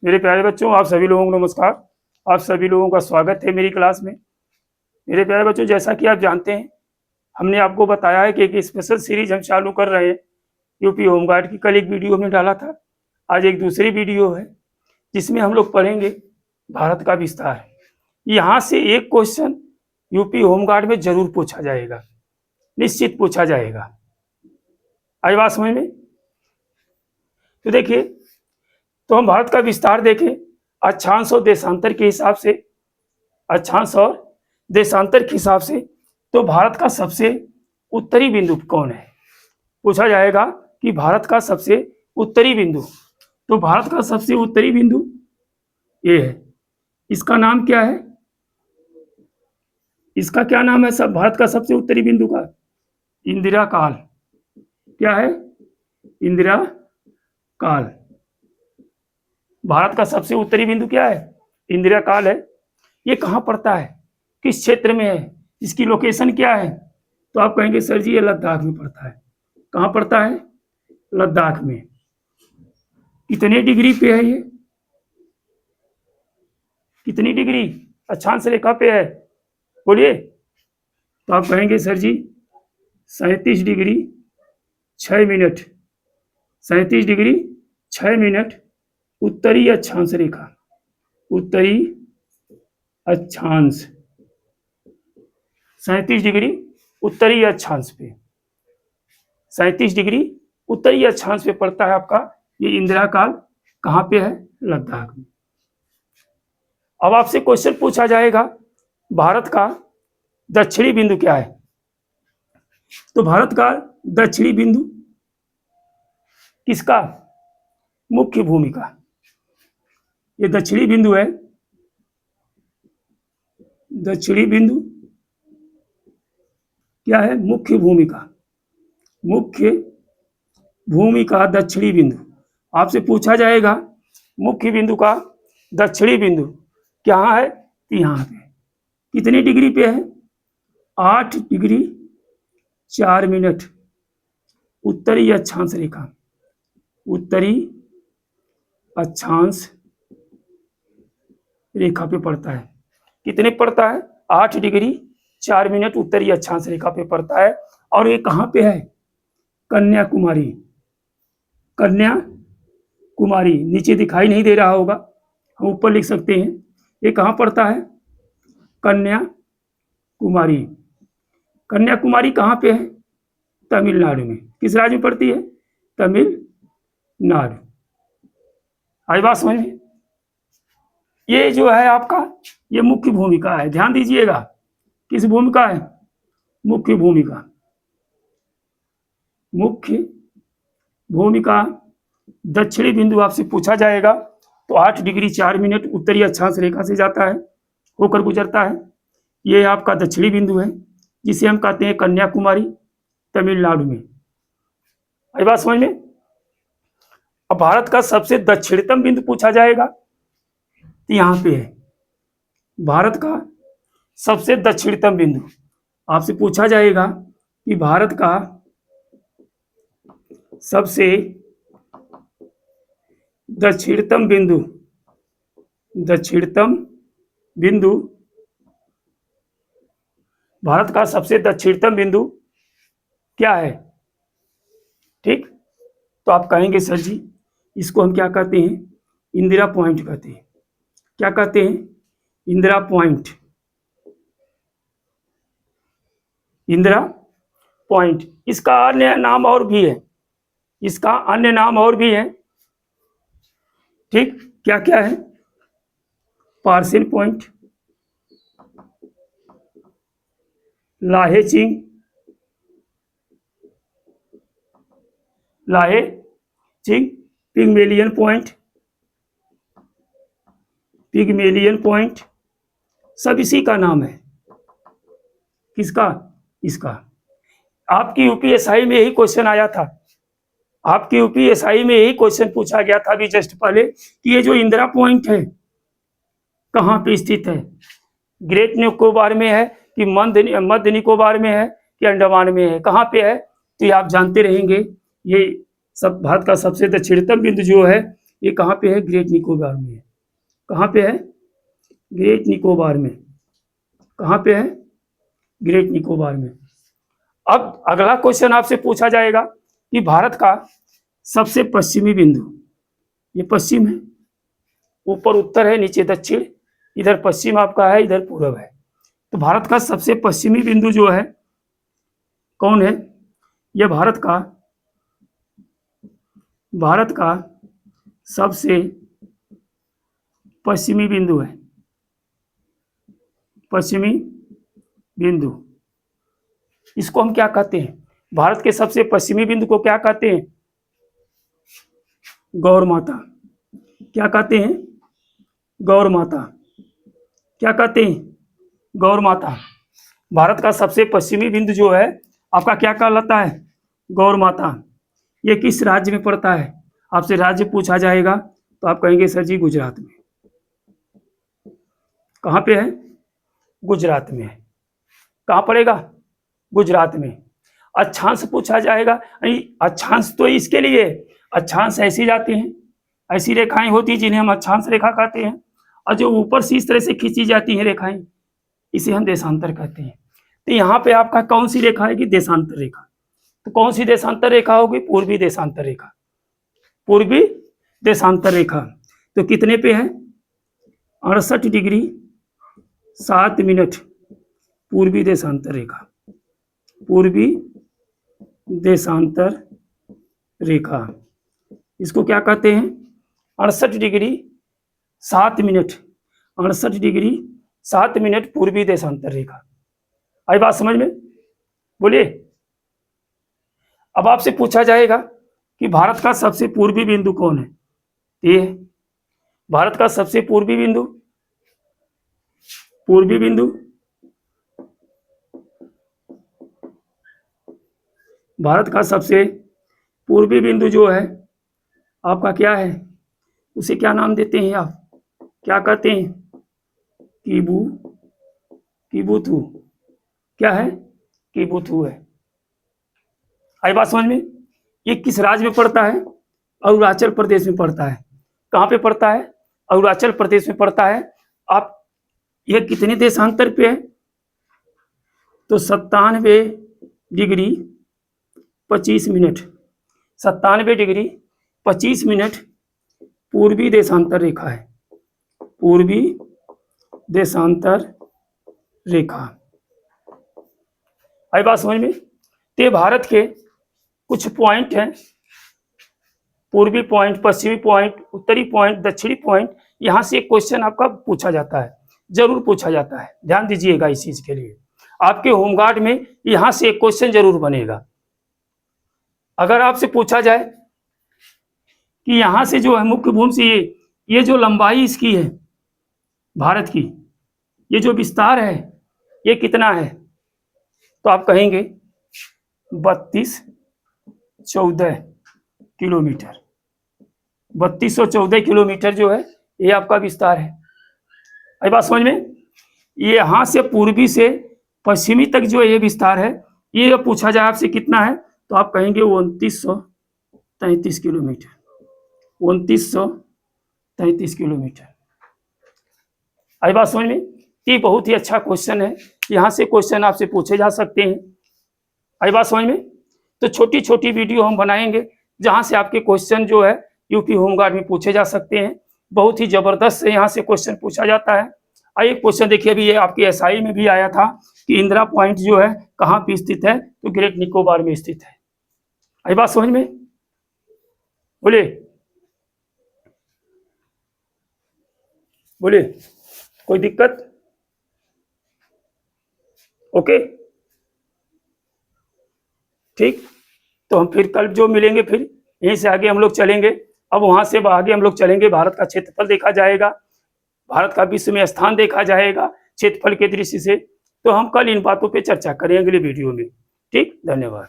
मेरे प्यारे बच्चों, आप सभी लोगों को नमस्कार। आप सभी लोगों का स्वागत है मेरी क्लास में। मेरे प्यारे बच्चों, जैसा कि आप जानते हैं, हमने आपको बताया है कि एक स्पेशल सीरीज हम चालू कर रहे हैं यूपी होमगार्ड की। कल एक वीडियो हमने डाला था, आज एक दूसरी वीडियो है जिसमें हम लोग पढ़ेंगे भारत का विस्तार। यहाँ से एक क्वेश्चन यूपी होमगार्ड में जरूर पूछा जाएगा, निश्चित पूछा जाएगा। आई बात समझ में? तो देखिए, तो हम भारत का विस्तार देखें अक्षांश और देशांतर के हिसाब से। अक्षांश और देशांतर के हिसाब से तो भारत का सबसे उत्तरी बिंदु कौन है? पूछा जाएगा कि भारत का सबसे उत्तरी बिंदु। तो भारत का सबसे उत्तरी बिंदु ये है। इसका नाम क्या है? इसका क्या नाम है सब भारत का सबसे उत्तरी बिंदु का? इंदिरा काल। क्या है? इंदिरा काल। भारत का सबसे उत्तरी बिंदु क्या है? इंदिरा काल है। ये कहाँ पड़ता है, किस क्षेत्र में है, इसकी लोकेशन क्या है? तो आप कहेंगे सर जी ये लद्दाख में पड़ता है। कहाँ पड़ता है? लद्दाख में। कितने डिग्री पे है ये? कितनी डिग्री अक्षांश रेखा पे है? बोलिए। तो आप कहेंगे सर जी 37 डिग्री 6 मिनट। 37 डिग्री 6 मिनट उत्तरी अक्षांश रेखा। उत्तरी अक्षांश 37 डिग्री उत्तरी अक्षांश पे। 37 डिग्री उत्तरी अक्षांश पे पड़ता है आपका ये इंदिरा काल। कहाँ पे है? लद्दाख में। अब आपसे क्वेश्चन पूछा जाएगा भारत का दक्षिणी बिंदु क्या है? तो भारत का दक्षिणी बिंदु किसका? मुख्य भूमि का। ये दक्षिणी बिंदु है। दक्षिणी बिंदु क्या है? मुख्य भूमि का। मुख्य भूमि का दक्षिणी बिंदु आपसे पूछा जाएगा। मुख्य बिंदु का दक्षिणी बिंदु कहाँ है? तो यहाँ पे। कितनी डिग्री पे है? 8 डिग्री 4 मिनट उत्तरी अक्षांश रेखा। उत्तरी अक्षांश रेखा पे पड़ता है। कितने पड़ता है? 8 डिग्री 4 मिनट उत्तरी अक्षांश रेखा पे पड़ता है। और ये कहाँ पे है? कन्याकुमारी। कन्याकुमारी नीचे दिखाई नहीं दे रहा होगा, हम ऊपर लिख सकते हैं। ये कहाँ पड़ता है? कन्याकुमारी। कन्याकुमारी कहाँ पे है? तमिलनाडु में। किस राज्य में पड़ती है? तमिलनाडु। आई बात समझ में? ये जो है आपका ये मुख्य भूमिका है। ध्यान दीजिएगा, किस भूमिका है? मुख्य भूमिका। मुख्य भूमिका दक्षिणी बिंदु आपसे पूछा जाएगा। तो 8 डिग्री 4 मिनट उत्तरी अक्षांश रेखा से जाता है, होकर गुजरता है। ये आपका दक्षिणी बिंदु है जिसे हम कहते हैं कन्याकुमारी, तमिलनाडु में। आई बात समझ में? अब भारत का सबसे दक्षिणतम बिंदु पूछा जाएगा तो यहाँ पे है। भारत का सबसे दक्षिणतम बिंदु आपसे पूछा जाएगा कि भारत का सबसे दक्षिणतम बिंदु, दक्षिणतम बिंदु, भारत का सबसे दक्षिणतम बिंदु क्या है? ठीक, तो आप कहेंगे सर जी इसको हम क्या कहते हैं? इंदिरा पॉइंट कहते हैं। क्या कहते हैं? इंदिरा पॉइंट। इंदिरा पॉइंट। इसका अन्य नाम और भी है। इसका अन्य नाम और भी है। ठीक, क्या क्या है? पार्सिन पॉइंट, लाहेचिंग, लाहेचिंग, पिग्मेलियन पॉइंट, पिग्मेलियन पॉइंट, सब इसी का नाम है। किसका? इसका। आपकी यूपीएसआई में यही क्वेश्चन आया था। आपकी यूपीएसआई में यही क्वेश्चन पूछा गया था अभी जस्ट पहले कि ये जो इंदिरा पॉइंट है कहाँ पे स्थित है? ग्रेट निकोबार में है कि मध्य निकोबार में है कि अंडमान में है? कहाँ पे है? तो ये आप जानते रहेंगे। ये सब भारत का सबसे दक्षिणतम बिंदु जो है ये कहाँ पे है? ग्रेट निकोबार में है। कहाँ पे है? ग्रेट निकोबार में। कहाँ पे है? ग्रेट निकोबार में। अब अगला क्वेश्चन आपसे पूछा जाएगा कि भारत का सबसे पश्चिमी बिंदु, ये पश्चिम है, ऊपर उत्तर है, नीचे दक्षिण, इधर पश्चिम आपका है, इधर पूर्व है। तो भारत का सबसे पश्चिमी बिंदु जो है कौन है? यह भारत का सबसे पश्चिमी बिंदु है। पश्चिमी बिंदु, इसको हम क्या कहते हैं? भारत के सबसे पश्चिमी बिंदु को क्या कहते हैं? गौर माता। क्या कहते हैं? गौर माता। क्या कहते हैं? गौर माता। भारत का सबसे पश्चिमी बिंदु जो है आपका क्या कहलाता है? गौर माता। ये किस राज्य में पड़ता है? आपसे राज्य पूछा जाएगा तो आप कहेंगे सर जी गुजरात में। कहाँ पे है? गुजरात में है। कहाँ पड़ेगा? गुजरात में। अक्षांश पूछा जाएगा, अक्षांश तो इसके लिए, अक्षांश ऐसी जाती हैं, ऐसी रेखाएं होती हैं जिन्हें हम अक्षांश रेखा कहते हैं, और जो ऊपर से इस तरह से खींची जाती हैं रेखाएं, इसे हम देशांतर कहते हैं। तो यहाँ पे आपका कौन सी रेखा है कि देशांतर रेखा। तो कौन सी देशांतर रेखा होगी? पूर्वी देशांतर रेखा। पूर्वी देशांतर रेखा। तो कितने पे है? 68 डिग्री 7 मिनट पूर्वी देशांतर रेखा। पूर्वी देशांतर रेखा, इसको क्या कहते हैं? 68 डिग्री 7 मिनट। 68 डिग्री 7 मिनट पूर्वी देशांतर रेखा। आई बात समझ में? बोलिए। अब आपसे पूछा जाएगा कि भारत का सबसे पूर्वी बिंदु कौन है? ये भारत का सबसे पूर्वी बिंदु, पूर्वी बिंदु, भारत का सबसे पूर्वी बिंदु जो है आपका क्या है? उसे क्या नाम देते हैं आप? क्या कहते हैं? किबुथु। क्या है? किबुथु है। आई बात समझ में? ये किस राज्य में पड़ता है? अरुणाचल प्रदेश में पड़ता है। कहाँ पे पड़ता है? अरुणाचल प्रदेश में पड़ता है। आप ये कितने देशांतर पे है? तो 97 डिग्री 25 मिनट। 97 डिग्री 25 मिनट पूर्वी देशांतर रेखा है। पूर्वी देशांतर रेखा। आई बात समझ में? ते भारत के कुछ पॉइंट हैं, पूर्वी पॉइंट, पश्चिमी पॉइंट, उत्तरी पॉइंट, दक्षिणी पॉइंट। यहां से एक क्वेश्चन आपका पूछा जाता है, जरूर पूछा जाता है। ध्यान दीजिएगा इस चीज के लिए। आपके होमगार्ड में यहां से एक क्वेश्चन जरूर बनेगा। अगर आपसे पूछा जाए कि यहां से जो है मुख्य भूमि से ये जो लंबाई इसकी है भारत की, ये जो विस्तार है ये कितना है? तो आप कहेंगे 3214 किलोमीटर। 3214 किलोमीटर जो है ये आपका विस्तार है। आई बात समझ में? ये यहां से पूर्वी से पश्चिमी तक जो ये विस्तार है, ये पूछा जाए आपसे कितना है तो आप कहेंगे 2933 किलोमीटर। 2933 किलोमीटर। आई बात समझ में? ये बहुत ही अच्छा क्वेश्चन है, यहाँ से क्वेश्चन आपसे पूछे जा सकते हैं। आई बात समझ में? तो छोटी छोटी वीडियो हम बनाएंगे जहाँ से आपके क्वेश्चन जो है यूपी होमगार्ड में पूछे जा सकते हैं। बहुत ही जबरदस्त से यहाँ से क्वेश्चन पूछा जाता है। आइए क्वेश्चन देखिए, अभी ये आपके एसआई में भी आया था कि इंदिरा पॉइंट जो है कहाँ पे स्थित है? तो ग्रेट निकोबार में स्थित है। आई बात समझ में? बोलिए बोलिए, कोई दिक्कत? ओके ठीक। तो हम फिर कल जो मिलेंगे, फिर यहीं से आगे हम लोग चलेंगे। अब वहां से आगे हम लोग चलेंगे, भारत का क्षेत्रफल देखा जाएगा, भारत का विश्व में स्थान देखा जाएगा क्षेत्रफल के दृष्टि से। तो हम कल इन बातों पे चर्चा करेंगे अगले वीडियो में। ठीक, धन्यवाद।